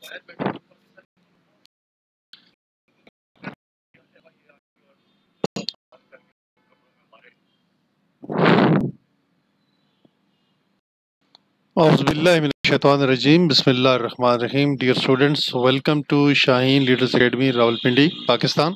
Auzubillahiminash-shaytanir-rajim. Bismillahir-Rahmanir-Rahim. Dear students, welcome to Shaheen Leaders Academy, Rawalpindi, Pakistan.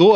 2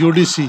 UDC।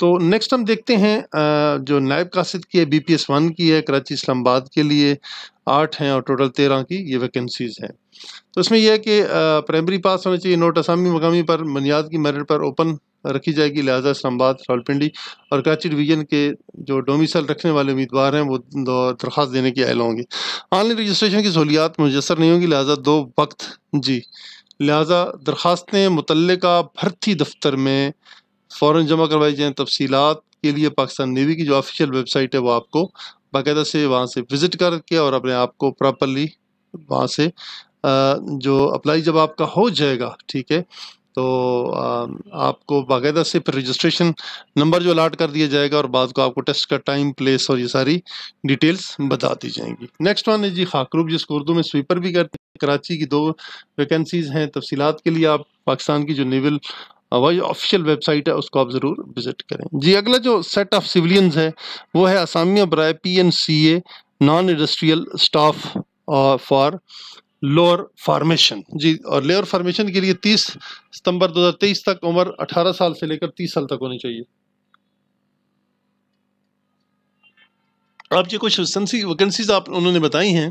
تو next ہم دیکھتے ہیں جو نائب قاصد کی ہے BPS 1 کی ہے کراچی اسلام آباد کے لیے 8 ہیں اور ٹوٹل 13 کی یہ ویکنسیز ہیں. تو اس میں یہ ہے کہ پرائمری پاس ہونا چاہیے. نوٹ اسامی مقامی پر بنیاد کی میرٹ پر اوپن رکھی جائے گی، لہٰذا اسلام آباد، راولپنڈی اور کراچی ڈویژن کے جو ڈومیسائل رکھنے والے امیدوار ہیں وہ درخواست دینے کے اہل ہوں گے. آن لائن رجسٹریشن کی سہولیات میسر نہیں ہوں گی، لہٰذا 2 وقت لہٰذا درخواستیں متعلقہ بھرتی دفتر میں فوراً جمع کروائی جائیں. تفصیلات کے لیے پاکستان نیوی کی جو آفیشیل ویب سائٹ ہے وہ آپ کو باقاعدہ سے وہاں سے وزٹ کر کے اور اپنے آپ کو پراپرلی وہاں سے جو اپلائی جب آپ کا ہو جائے گا، ٹھیک ہے، تو آپ کو باقاعدہ سے پھر رجسٹریشن نمبر جو الاٹ کر دیا جائے گا اور بعد کو آپ کو ٹیسٹ کا ٹائم، پلیس اور یہ ساری ڈیٹیلز بتا دی جائیں گی. نیکسٹ ون ہے خاکروب، جس کو اردو میں سویپر بھی کرتے ہیں. کراچی کی 2 ویکنسیز ہیں. تفصیلات کے لیے آپ پاکستان کی جو نیول آفیشیل ویب سائٹ ہے اس کو آپ ضرور وزٹ کریں. اگلا جو سیٹ آف سیولینز ہے وہ ہے اسامیہ برائے PNCA naan industrial staff for lower formation. اور لیور فارمیشن کے لیے 30 ستمبر 2023 تک عمر 18 سال سے لے کر 30 سال تک ہونی چاہیے. آپ یہ کچھ ویکنسیز انہوں نے بتائی ہیں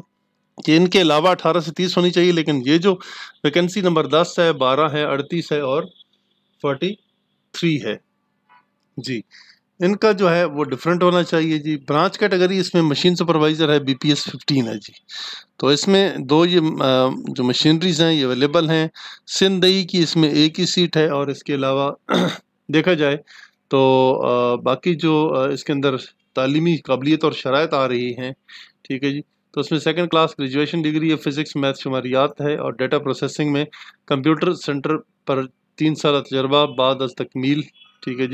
کہ ان کے علاوہ 18 سے 30 ہونی چاہیے، لیکن یہ جو ویکنسی نمبر 10 ہے، 12 ہے، 38 ہے اور 43 ہے ان کا جو ہے وہ ڈیفرنٹ ہونا چاہیے. برانچ کیٹیگری اس میں مشین سپروائزر ہے، BPS 15 ہے. تو اس میں 2 یہ جو مشینریز ہیں یہ اویلیبل ہیں. سندھ کی اس میں 1 ہی سیٹ ہے، اور اس کے علاوہ دیکھا جائے تو باقی جو اس کے اندر تعلیمی قابلیت اور شرائط آ رہی ہیں، ٹھیک ہے تو اس میں 2nd کلاس گریجویشن ڈگری ہے، فزکس، میتھ، شماریات ہے، اور ڈیٹا پروسیسنگ میں کمپیوٹر سینٹر پر 3 سال تجربہ بعد از تکمیل. ٹھیک ہے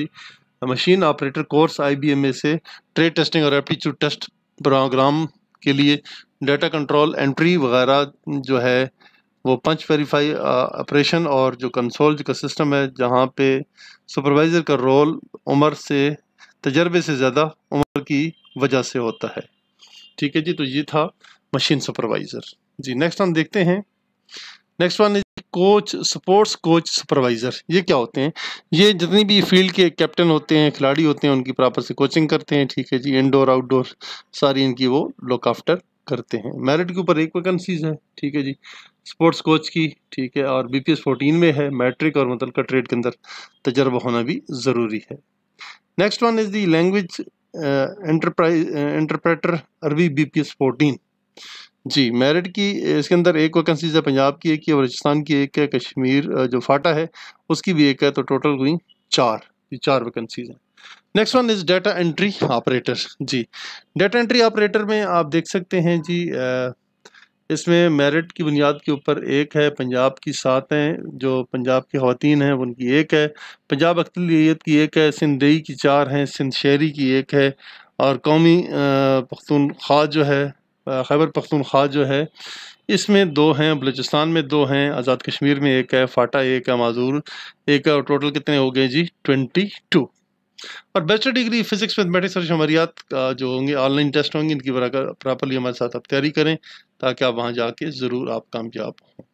مشین آپریٹر کورس IBMA سے ٹریڈ ٹیسٹنگ اور ایپٹیچیوڈ ٹیسٹ پروگرام کے لیے ڈیٹا کنٹرول، انٹری وغیرہ جو ہے وہ پنچ ویریفائی آپریشن، اور جو کنسول کا سسٹم ہے جہاں پہ سپروائزر کا رول عمر سے تجربے سے زیادہ عمر کی وجہ سے ہوتا ہے. ٹھیک ہے تو یہ تھا مشین سپروائزر. نیکسٹ ہم دیکھتے ہیں. Next one coach, sports coach supervisor. یہ کیا ہوتے ہیں؟ یہ جتنی بھی فیلڈ کے کیپٹن ہوتے ہیں، کھلاڑی ہوتے ہیں، ان کی پراپر سے کوچنگ کرتے ہیں. ٹھیک ہے انڈور آؤٹ ڈور ساری ان کی وہ لک آفٹر کرتے ہیں. میرٹ کے اوپر 1 ویکنسیز ہے. ٹھیک ہے سپورٹس کوچ کی. ٹھیک ہے اور BPS 14 میں ہے. میٹرک اور متعلقہ ٹریڈ کے اندر تجربہ ہونا بھی ضروری ہے. Next one is the language interpreter عربی BPS 14. میرٹ کی اس کے اندر 1 ویکنسیز ہے. پنجاب کی 1 ہے، بلوچستان کی 1 ہے، کشمیر جو فاٹا ہے اس کی بھی 1 ہے. تو ٹوٹل ہوئی 4 ویکنسیز ہیں. Next one is data entry operator. Data entry operator میں آپ دیکھ سکتے ہیں اس میں میرٹ کی بنیاد کے اوپر 1 ہے. پنجاب کی 7 ہیں، جو پنجاب کی خواتین ہیں ان کی 1 ہے. پنجاب اقلیت کی 1 ہے. سندھی کی 4 ہیں. سندھ شہری کی 1 ہے. اور قومی پختونخوا جو ہے، خیبر پختونخوا جو ہے اس میں 2 ہیں. بلوچستان میں 2 ہیں. آزاد کشمیر میں 1 ہے. فاٹا 1 ہے. معذور 1 ہے. اور ٹوٹل کتنے ہو گئے 22. اور بیچلر ڈگری فزکس، میتھمیٹکس اور شماریات کا جو ہوں گے آن لائن ٹیسٹ ہوں گے، ان کی پراپرلی ہمارے ساتھ آپ تیاری کریں تاکہ آپ وہاں جا کے ضرور آپ کامیاب ہوں.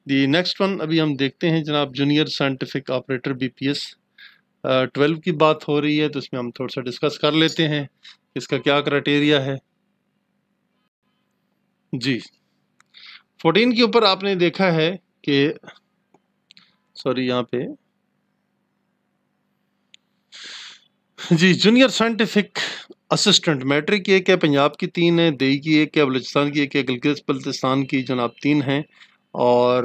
نیکسٹ ون ابھی ہم دیکھتے ہیں جناب جونیئر سائنٹیفک آپریٹر BPS 12 کی بات ہو رہی ہے، تو اس میں ہم تھوڑا سا ڈسکس کر لیتے ہیں اس کا کیا کرائٹیریا ہے. 14 کے اوپر آپ نے دیکھا ہے کہ یہاں پہ جونیئر سائنٹیفک اسسٹنٹ. میٹرک کی 1 ہے، پنجاب کی 3 ہے، دہی کی 1 ہے، بلوچستان کی 1 ہے، گلگت بلتستان کی جناب 3 ہیں. اور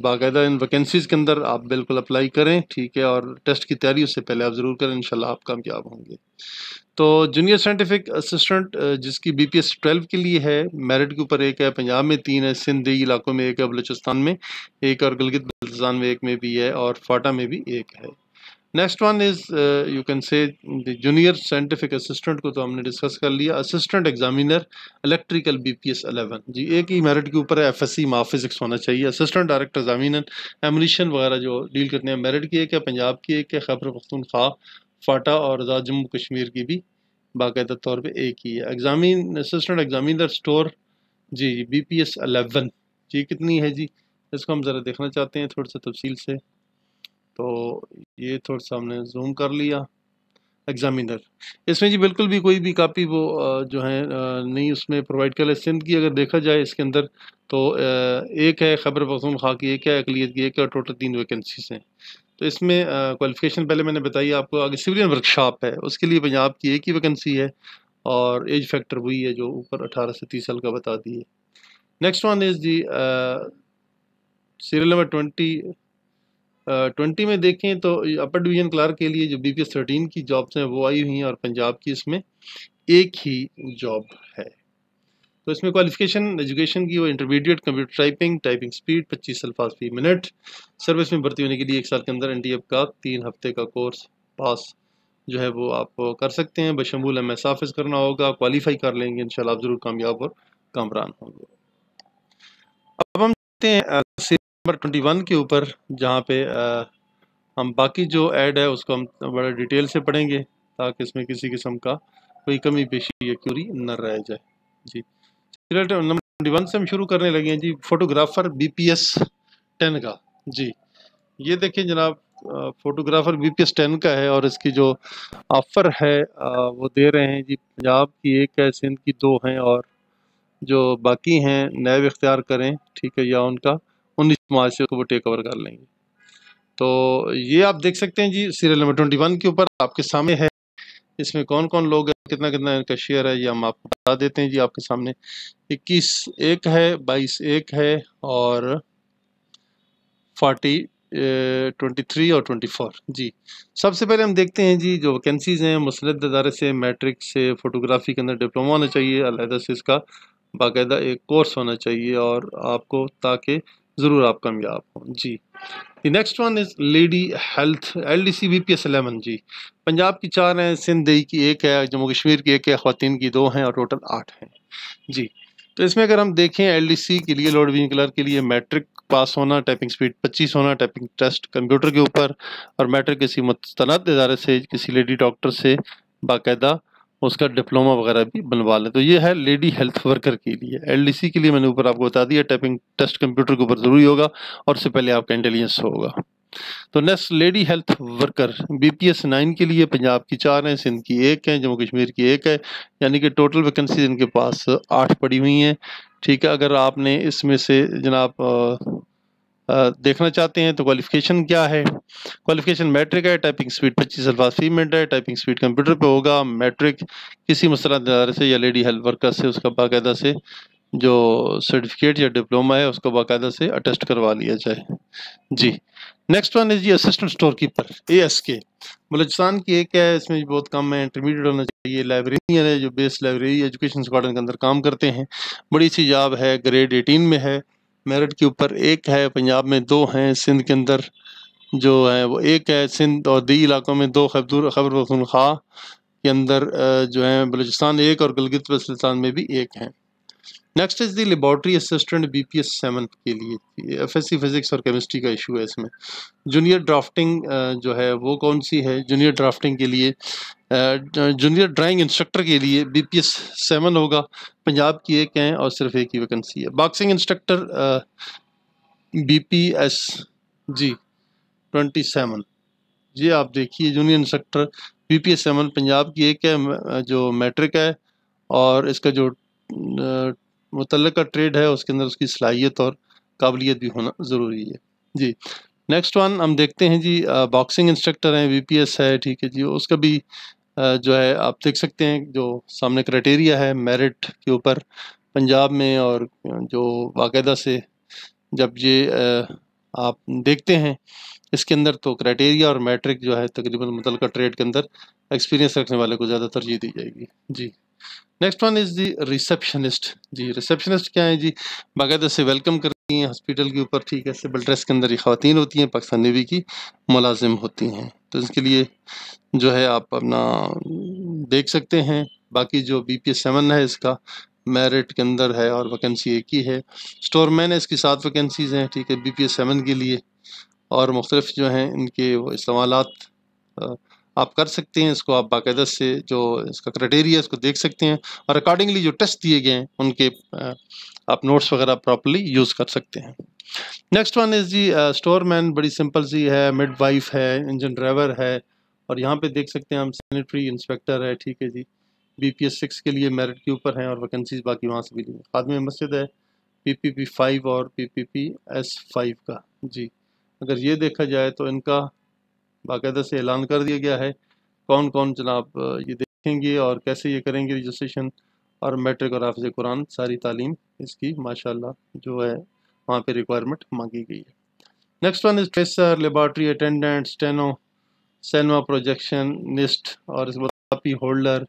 باقاعدہ ان ویکنسیز کے اندر آپ بالکل اپلائی کریں. ٹھیک ہے اور ٹیسٹ کی تیاری اس سے پہلے آپ ضرور کریں، انشاءاللہ آپ کامیاب ہوں گے. تو جونیئر سائنٹیفک اسسٹنٹ جس کی BPS 12 کے لیے ہے، میرٹ کے اوپر 1 ہے. پنجاب میں 3 ہے، سندھ علاقوں میں 1 ہے، بلوچستان میں 1 اور گلگت بلتستان میں 1 میں بھی ہے، اور فاٹا میں بھی 1 ہے. Next one is you can say junior scientific assistant کو تو ہم نے ڈسکس کر لیا. Assistant examiner electrical BPS 11. 1 ہی میرٹ کے اوپر ہے، FSC ماف فزکس ہونا چاہیے. اسسٹنٹ ڈائریکٹر ایگزامینر ایمونیشن وغیرہ جو ڈیل کرتے ہیں، میرٹ کی 1 ہے، پنجاب کی 1 ہے، خیبر پختونخوا، فاٹا اور آزاد جموں کشمیر کی بھی باقاعدہ طور پہ 1 ہی ہے. اسسٹنٹ ایگزامینر اسٹور BPS 11 کتنی ہے اس کو ہم ذرا دیکھنا چاہتے ہیں تھوڑا سا تفصیل سے. تو یہ تھوڑا سا ہم نے زوم کر لیا ایگزامینر. اس میں جی بالکل بھی کوئی بھی کاپی وہ جو ہے نہیں اس میں پرووائڈ کر لے. سندھ کی اگر دیکھا جائے اس کے اندر تو ایک ہے خیبر پختونخوا کی، ایک ہے اقلیت کی، ایک ہے، ٹوٹل 3 ویکنسیز ہیں. تو اس میں کوالیفیکیشن پہلے میں نے بتائی آپ کو. آگے سویلین ورک شاپ ہے، اس کے لیے پنجاب کی ایک ہی ویکنسی ہے، اور ایج فیکٹر وہی ہے جو اوپر 18 سے 30 سال کا بتا دی ہے. Next one is G serial number 20 میں دیکھیں تو اپر ڈویژن کلارک کے لیے جو بی پی ایس 13 کی جابس ہیں وہ آئی ہوئی ہیں، اور پنجاب کی اس میں ایک ہی جاب ہے. تو اس میں کوالیفیکیشن ایجوکیشن کی وہ انٹرمیڈیٹ کمپیوٹر ٹائپنگ سپیڈ 25 الفاظ فی منٹ. سروس میں بھرتی ہونے کے لیے 1 سال کے اندر این ڈی ایف کا 3 ہفتے کا کورس پاس جو ہے وہ آپ کر سکتے ہیں. بشمول ایم ایس آفس کرنا ہوگا، کوالیفائی کر لیں گے انشاءاللہ آپ ضرور کامیاب اور کامران ہوں گے. اب ہم دیکھتے ہیں نمبر 21 کے اوپر، جہاں پہ ہم باقی جو ایڈ ہے اس کو ہم بڑے ڈیٹیل سے پڑھیں گے تاکہ اس میں کسی قسم کا کوئی کمی بیشی یا کیوری نہ رہ جائے. جی نمبر 21 سے ہم شروع کرنے لگے ہیں جی. فوٹوگرافر بی پی ایس 10 کا. جی یہ دیکھیں جناب، فوٹوگرافر بی پی ایس 10 کا ہے، اور اس کی جو آفر ہے وہ دے رہے ہیں جی. پنجاب کی ایک ہے، سندھ کی 2 ہیں، اور جو باقی ہیں نیب اختیار کریں، ٹھیک ہے، یا ان کا 19 مارچ سے وہ ٹیک اوور کر لیں گے. تو یہ آپ دیکھ سکتے ہیں جی سیریل نمبر 21 کے اوپر آپ کے سامنے ہے. اس میں کون کون لوگ ہیں، کتنا کتنا ان کا شیئر ہے، یہ ہم آپ کو بتا دیتے ہیں جی. آپ کے سامنے 21 ایک ہے، 22 ایک ہے، اور 40 23 اور 24. جی سب سے پہلے ہم دیکھتے ہیں جی جو ویکنسیز ہیں مسلط ادارے سے، میٹرک سے، فوٹوگرافی کے اندر ڈپلومہ ہونا چاہیے، علیحدہ سے اس کا باقاعدہ ایک کورس ہونا چاہیے اور آپ کو، تاکہ ضرور آپ کامیاب ہوں. جی next one is lady health L D C B P S 11. جی پنجاب کی 4 ہیں، سندھ دیہی کی 1 ہے، جموں کشمیر کی 1 ہے، خواتین کی 2 ہیں، اور ٹوٹل 8 ہیں. جی تو اس میں اگر ہم دیکھیں ایل ڈی سی کے لیے، لوڈ ڈویژن کلرک کے لیے میٹرک پاس ہونا، ٹائپنگ سپیڈ 25 ہونا، ٹائپنگ ٹیسٹ کمپیوٹر کے اوپر، اور میٹرک کسی مستند ادارے سے، کسی لیڈی ڈاکٹر سے باقاعدہ اس کا ڈپلومہ وغیرہ بھی بنوا لیں. تو یہ ہے لیڈی ہیلتھ ورکر کے لیے. ایل ڈی سی کے لیے میں نے اوپر آپ کو بتا دیا، ٹائپنگ ٹیسٹ کمپیوٹر کے اوپر ضروری ہوگا، اور اس سے پہلے آپ کا انٹیلیجنس ہوگا. تو next lady health worker B P S 9 کے لیے پنجاب کی 4 ہیں، سندھ کی 1 ہے، جموں کشمیر کی 1 ہے، یعنی کہ ٹوٹل ویکنسیز ان کے پاس 8 پڑی ہوئی ہیں. ٹھیک ہے، اگر آپ نے اس میں سے جناب دیکھنا چاہتے ہیں تو کوالیفیکیشن کیا ہے. کوالیفیکیشن میٹرک ہے، ٹائپنگ سپیڈ 25 الفاظ فی منٹ ہے، ٹائپنگ سپیڈ کمپیوٹر پہ ہوگا. میٹرک کسی مستند ادارے سے یا لیڈی ہیلتھ ورکر سے اس کا باقاعدہ سے جو سرٹیفکیٹ یا ڈپلومہ ہے اس کو باقاعدہ سے اٹیسٹ کروا لیا جائے. جی نیکسٹ ون ہے جی assistant store keeper A S K. Balochistan کی 1 ہے، اس میں بہت کم ہے، انٹرمیڈیٹ ہونا چاہیے. لائبریرین ہے جو بیس لائبریری ایجوکیشن اسکواڈرن کے اندر کام کرتے ہیں، بڑی سی جاب ہے، گریڈ 18 میں ہے. میرٹ کے اوپر 1 ہے، پنجاب میں 2 ہیں، سندھ کے اندر جو ہے وہ 1 ہے، سندھ اور دیہی علاقوں میں 2، خیبر پختونخوا کے اندر جو ہے بلوچستان 1 اور گلگت بلتستان میں بھی 1 ہے. Next is the laboratory assistant be P S 7 کے لیے. ایف ایس سی فزکس اور کیمسٹری کا ایشو ہے اس میں. جونیئر ڈرافٹنگ جو ہے وہ کون سی ہے؟ جونیئر ڈرافٹنگ کے لیے جونیئر ڈرائنگ انسٹرکٹر کے لیے بی پی ایس 7 ہوگا. پنجاب کی 1 ہے اور صرف 1 ہی ویکنسی ہے. Boxing instructor B P S جی 27. جی آپ دیکھیے junior instructor B P S 7 Punjab کی 1 ہے، جو میٹرک ہے، اور اس کا جو متعلقہ ٹریڈ ہے اس کے اندر اس کی صلاحیت اور قابلیت بھی ہونا ضروری ہے. جی نیکسٹ ون ہم دیکھتے ہیں جی باکسنگ انسٹرکٹر ہیں، بی پی ایس ہے، ٹھیک ہے جی. اس کا بھی جو ہے آپ دیکھ سکتے ہیں جو سامنے کرائٹیریا ہے میرٹ کے اوپر پنجاب میں، اور جو باقاعدہ سے جب یہ آپ دیکھتے ہیں اس کے اندر تو کرائٹیریا اور میٹرک جو ہے تقریباً متعلقہ ٹریڈ کے اندر ایکسپیرینس رکھنے والے کو زیادہ ترجیح دی جائے گی. جی next one is the receptionist. جی ریسیپشنسٹ کیا ہے جی؟ باقاعدہ سے ویلکم کرتی ہیں ہاسپٹل کے اوپر، ٹھیک ہے، سول ڈریس کے اندر یہ خواتین ہوتی ہیں، پاکستان نیوی کی ملازم ہوتی ہیں. تو اس کے لیے جو ہے آپ اپنا دیکھ سکتے ہیں. باقی جو بی پی ایس 7 ہے اس کا میرٹ کے اندر ہے اور ویکنسی 1 ہی ہے. اسٹور مین ہے، اس کی 7 ویکنسیز ہیں، ٹھیک ہے، بی پی ایس 7 کے لیے، اور مختلف جو ہیں ان کے وہ استعمالات آپ کر سکتے ہیں. اس کو آپ باقاعدہ سے جو اس کا کرائٹیریا اس کو دیکھ سکتے ہیں، اور اکارڈنگلی جو ٹیسٹ دیے گئے ہیں ان کے آپ نوٹس وغیرہ پراپرلی یوز کر سکتے ہیں. نیکسٹ ون از جی اسٹور مین، بڑی سمپل سی ہے، مڈ وائف ہے، انجن ڈرائیور ہے، اور یہاں پہ دیکھ سکتے ہیں ہم سینیٹری انسپیکٹر ہے. ٹھیک ہے جی، BPS 6 کے لیے میرٹ کے اوپر ہیں اور ویکنسیز باقی وہاں سے بھی لی. خادم مسجد ہے PPP 5 اور PPPS 5 کا. جی اگر یہ دیکھا جائے تو ان کا باقاعدہ سے اعلان کر دیا گیا ہے کون کون جناب یہ دیکھیں گے اور کیسے یہ کریں گے رجسٹریشن، اور میٹرک اور حافظ قرآن ساری تعلیم اس کی ماشاءاللہ جو ہے وہاں پہ ریکوائرمنٹ مانگی گئی ہے. Next one is tracer, laboratory attendant, steno, cinema projectionist, اور اس کے بعد copy holder,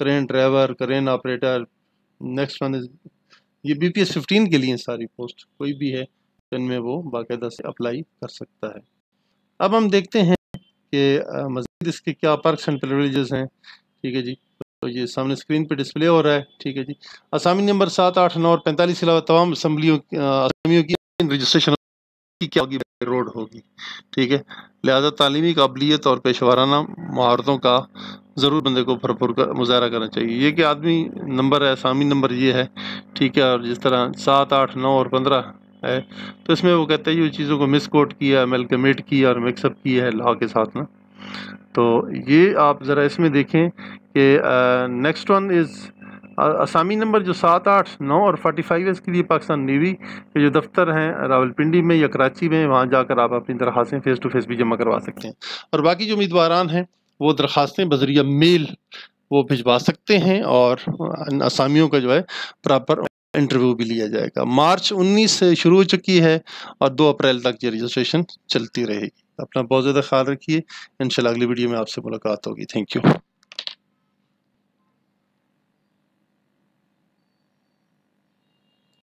crane driver, crane operator. Next one is یہ BPS 15 کے لیے ساری پوسٹ، کوئی بھی ہے ان میں وہ باقاعدہ سے اپلائی کر سکتا ہے. اب ہم دیکھتے ہیں کہ مزید اس کے کیا پرکس اینڈ پریویلیجز ہیں. ٹھیک ہے جی، تو یہ سامنے اسکرین پہ ڈسپلے ہو رہا ہے. ٹھیک ہے جی، اسامی نمبر 7، 8، 9 اور 45 کے علاوہ تمام اسامیوں کی رجسٹریشن کی کیا ہوگی؟ روڈ ہوگی. ٹھیک ہے، لہذا تعلیمی قابلیت اور پیشہ ورانہ مہارتوں کا ضرور بندے کو بھرپور مظاہرہ کرنا چاہیے. یہ کہ آدمی نمبر ہے، اسامی نمبر یہ ہے. ٹھیک ہے، اور جس طرح 7، 8، 9 اور 15 ہے تو اس میں وہ کہتے ہیں یہ چیزوں کو مس کوٹ کیا، امیلگمیٹ کیا اور مکس اپ کیا ہے لا کے ساتھ نا. تو یہ آپ ذرا اس میں دیکھیں کہ نیکسٹ ون از اسامی نمبر جو 7، 8، 9 اور 45 ہے، اس کے لیے پاکستان نیوی کے جو دفتر ہیں راولپنڈی میں یا کراچی میں، وہاں جا کر آپ اپنی درخواستیں فیس ٹو فیس بھی جمع کروا سکتے ہیں. اور باقی جو امیدواران ہیں وہ درخواستیں بذریعہ میل وہ بھجوا سکتے ہیں اور اسامیوں کا جو ہے پراپر انٹرویو بھی لیا جائے گا. مارچ 19 سے شروع ہو چکی ہے اور 2 اپریل تک یہ رجسٹریشن چلتی رہے گی. اپنا بہت زیادہ خیال رکھیے. انشاءاللہ اگلی ویڈیو میں آپ سے ملاقات ہوگی. Thank you.